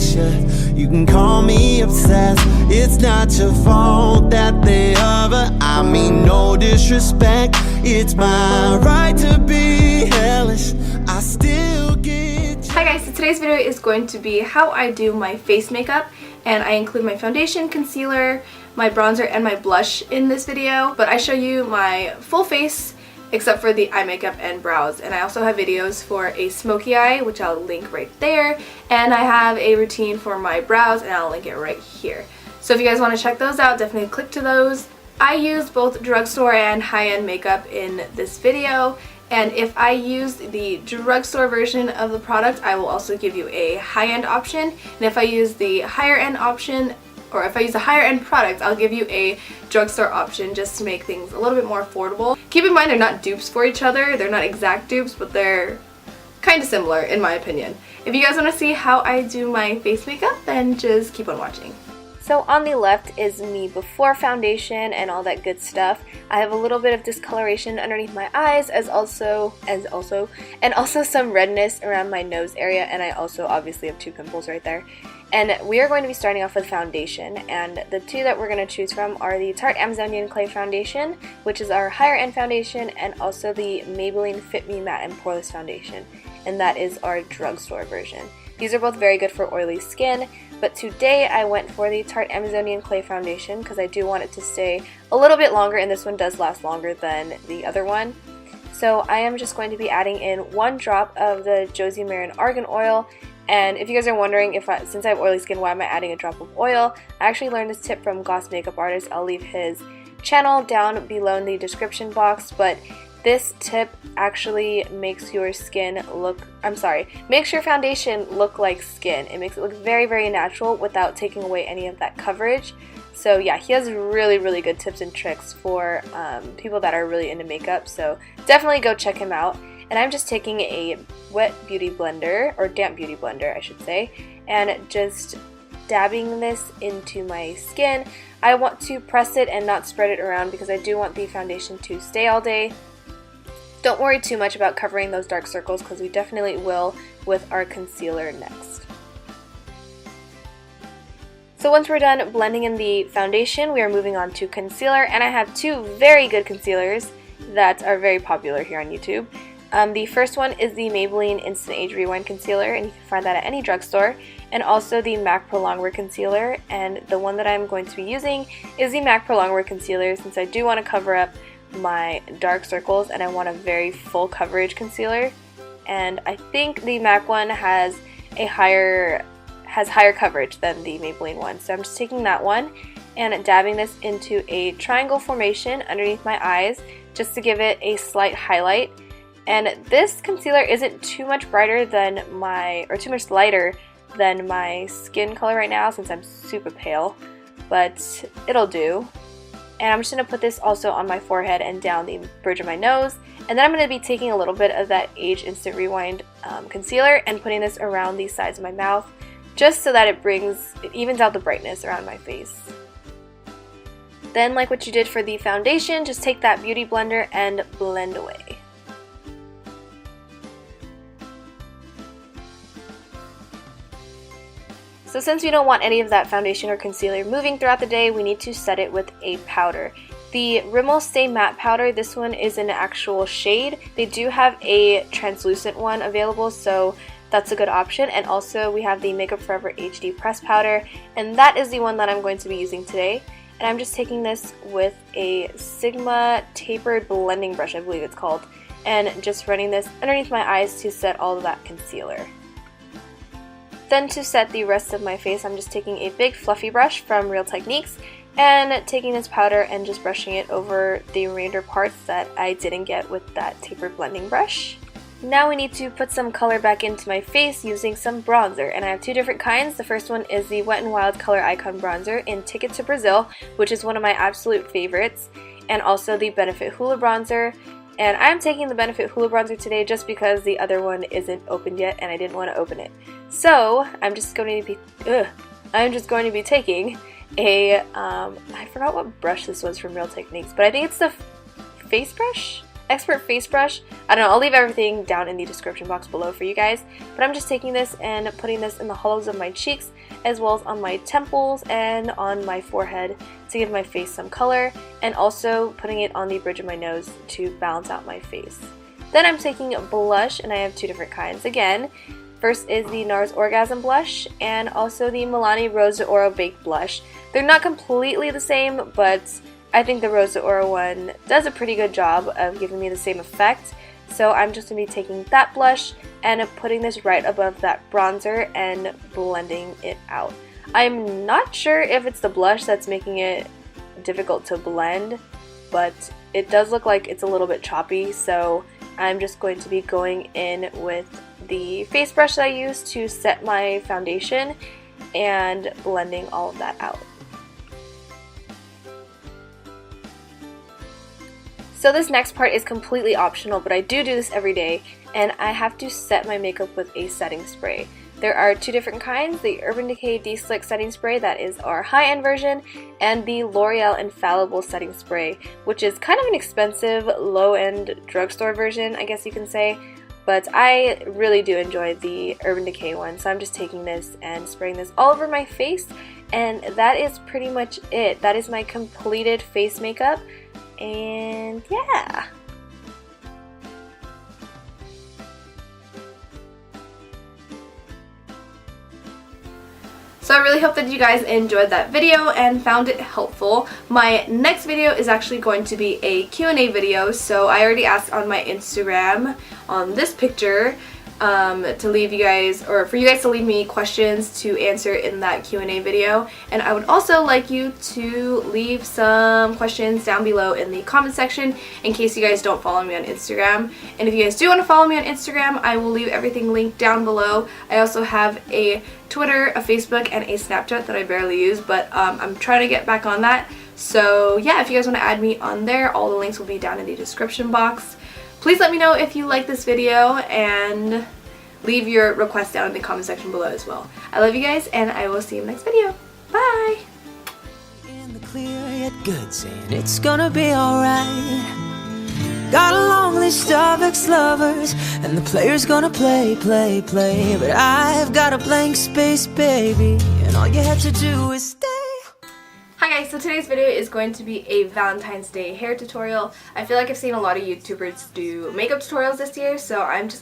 Asia. You can call me obsessed. It's not your fault that they other. I mean no disrespect. It's my right to be hellish. I still get. Hi guys, so today's video is going to be how I do my face makeup, and I include my foundation, concealer, my bronzer, and my blush in this video, but I show you my full face except for the eye makeup and brows. And I also have videos for a smoky eye, which I'll link right there, and I have a routine for my brows and I'll link it right here. So if you guys want to check those out, definitely click to those. I used both drugstore and high-end makeup in this video, and if I use the drugstore version of the product, I will also give you a high-end option, and if I use the higher-end option, or if I use a higher-end product, I'll give you a drugstore option just to make things a little bit more affordable. Keep in mind they're not dupes for each other, they're not exact dupes, but they're kind of similar in my opinion. If you guys want to see how I do my face makeup, then just keep on watching. So on the left is me before foundation and all that good stuff. I have a little bit of discoloration underneath my eyes, and also some redness around my nose area, and I also obviously have 2 pimples right there. And we are going to be starting off with foundation, and the 2 that we're going to choose from are the Tarte Amazonian Clay Foundation, which is our higher end foundation, and also the Maybelline Fit Me Matte and Poreless Foundation, and that is our drugstore version. These are both very good for oily skin, but today I went for the Tarte Amazonian Clay Foundation because I do want it to stay a little bit longer, and this one does last longer than the other one. So I am just going to be adding in 1 drop of the Josie Maran Argan Oil. And if you guys are wondering, since I have oily skin, why am I adding a drop of oil? I actually learned this tip from Goss Makeup Artist. I'll leave his channel down below in the description box, but this tip actually makes your makes your foundation look like skin. It makes it look very, very natural without taking away any of that coverage. So yeah, he has really, really good tips and tricks for people that are really into makeup, so definitely go check him out. And I'm just taking a wet beauty blender, or damp beauty blender I should say, and just dabbing this into my skin. I want to press it and not spread it around because I do want the foundation to stay all day. Don't worry too much about covering those dark circles because we definitely will with our concealer next. So once we're done blending in the foundation, we are moving on to concealer, and I have 2 very good concealers that are very popular here on YouTube. The first one is the Maybelline Instant Age Rewind Concealer, and you can find that at any drugstore, and also the MAC Pro Longwear Concealer, and the one that I'm going to be using is the MAC Pro Longwear Concealer since I do want to cover up my dark circles and I want a very full coverage concealer, and I think the MAC one has higher coverage than the Maybelline one. So I'm just taking that one and dabbing this into a triangle formation underneath my eyes just to give it a slight highlight. And this concealer isn't too much brighter than too much lighter than my skin color right now since I'm super pale, but it'll do. And I'm just going to put this also on my forehead and down the bridge of my nose. And then I'm going to be taking a little bit of that Age Instant Rewind concealer and putting this around the sides of my mouth just so that it evens out the brightness around my face. Then, like what you did for the foundation, just take that beauty blender and blend away. So since we don't want any of that foundation or concealer moving throughout the day, we need to set it with a powder. The Rimmel Stay Matte Powder, this one is an actual shade. They do have a translucent one available, so that's a good option. And also we have the Makeup Forever HD Press Powder, and that is the one that I'm going to be using today. And I'm just taking this with a Sigma tapered blending brush, I believe it's called, and just running this underneath my eyes to set all of that concealer. Then to set the rest of my face, I'm just taking a big fluffy brush from Real Techniques and taking this powder and just brushing it over the remainder parts that I didn't get with that tapered blending brush. Now we need to put some color back into my face using some bronzer, and I have 2 different kinds. The first one is the Wet n Wild Color Icon Bronzer in Ticket to Brazil, which is one of my absolute favorites, and also the Benefit Hoola Bronzer. And I'm taking the Benefit Hoola Bronzer today just because the other one isn't opened yet and I didn't want to open it. So I'm just going to be taking a I forgot what brush this was from Real Techniques, but I think it's the face brush. expert face brush. I don't know, I'll leave everything down in the description box below for you guys, but I'm just taking this and putting this in the hollows of my cheeks as well as on my temples and on my forehead to give my face some color, and also putting it on the bridge of my nose to balance out my face. Then I'm taking blush, and I have two different kinds again. First is the NARS Orgasm Blush and also the Milani Rose d'Oro Baked Blush. They're not completely the same, but I think the Rose d'Oro one does a pretty good job of giving me the same effect. So I'm just going to be taking that blush and putting this right above that bronzer and blending it out. I'm not sure if it's the blush that's making it difficult to blend, but it does look like it's a little bit choppy, so I'm just going to be going in with the face brush that I used to set my foundation and blending all of that out. So this next part is completely optional, but I do this every day, and I have to set my makeup with a setting spray. There are two different kinds, the Urban Decay De-Slick Setting Spray, that is our high-end version, and the L'Oreal Infallible Setting Spray, which is kind of an expensive, low-end drugstore version, I guess you can say, but I really do enjoy the Urban Decay one, so I'm just taking this and spraying this all over my face, and that is pretty much it. That is my completed face makeup, and yeah. So I really hope that you guys enjoyed that video and found it helpful. My next video is actually going to be a Q&A video, so I already asked on my Instagram on this picture to leave you guys, or for you guys to leave me questions to answer in that Q&A video, and I would also like you to leave some questions down below in the comment section in case you guys don't follow me on Instagram. And if you guys do want to follow me on Instagram, I will leave everything linked down below. I also have a Twitter, a Facebook, and a Snapchat that I barely use, but I'm trying to get back on that. So yeah, if you guys want to add me on there, all the links will be down in the description box. Please let me know if you like this video and leave your requests down in the comment section below as well. I love you guys, and I will see you in the next video. Bye! In the clear yet good, saying it's gonna be alright. Got a long list of ex-lovers, and the player's gonna play, play, play. But I've got a blank space, baby, and all you have to do is stay. Hi guys, so today's video is going to be a Valentine's Day hair tutorial. I feel like I've seen a lot of YouTubers do makeup tutorials this year, so I'm just